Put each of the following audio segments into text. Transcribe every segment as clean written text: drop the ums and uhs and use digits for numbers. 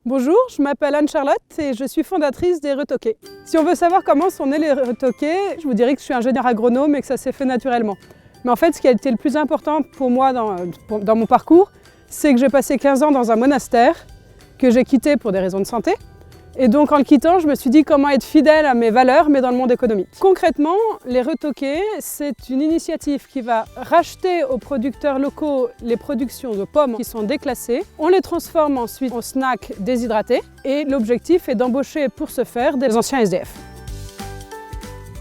Bonjour, je m'appelle Anne-Charlotte et je suis fondatrice des Retoqués. Si on veut savoir comment sont nés les Retoqués, je vous dirais que je suis ingénieure agronome et que ça s'est fait naturellement. Mais en fait, ce qui a été le plus important pour moi dans mon parcours, c'est que j'ai passé 15 ans dans un monastère que j'ai quitté pour des raisons de santé. Et donc en le quittant, je me suis dit comment être fidèle à mes valeurs, mais dans le monde économique. Concrètement, les Retoqués, c'est une initiative qui va racheter aux producteurs locaux les productions de pommes qui sont déclassées. On les transforme ensuite en snacks déshydratés et l'objectif est d'embaucher pour ce faire des anciens SDF.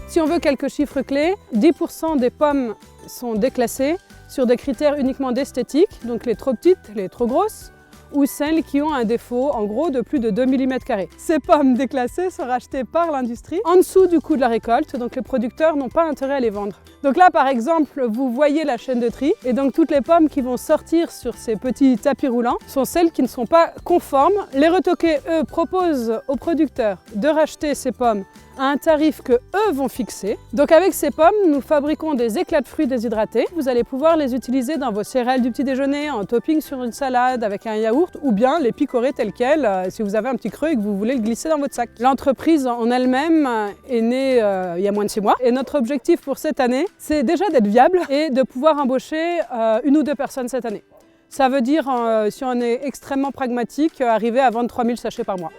Si on veut quelques chiffres clés, 10% des pommes sont déclassées sur des critères uniquement d'esthétique, donc les trop petites, les trop grosses, ou celles qui ont un défaut en gros de plus de 2 mm². Ces pommes déclassées sont rachetées par l'industrie en dessous du coût de la récolte, donc les producteurs n'ont pas intérêt à les vendre. Donc là par exemple, vous voyez la chaîne de tri et donc toutes les pommes qui vont sortir sur ces petits tapis roulants sont celles qui ne sont pas conformes. Les Retoqués, eux, proposent aux producteurs de racheter ces pommes à un tarif que eux vont fixer. Donc avec ces pommes, nous fabriquons des éclats de fruits déshydratés. Vous allez pouvoir les utiliser dans vos céréales du petit déjeuner, en topping sur une salade avec un yaourt ou bien les picorer tels quels si vous avez un petit creux et que vous voulez le glisser dans votre sac. L'entreprise en elle-même est née il y a moins de 6 mois et notre objectif pour cette année, c'est déjà d'être viable et de pouvoir embaucher 1 ou 2 personnes cette année. Ça veut dire, si on est extrêmement pragmatique, arriver à vendre 3000 sachets par mois.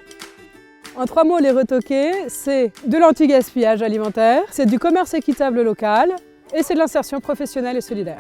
En 3 mots, les Retoqués, c'est de l'anti-gaspillage alimentaire, c'est du commerce équitable local et c'est de l'insertion professionnelle et solidaire.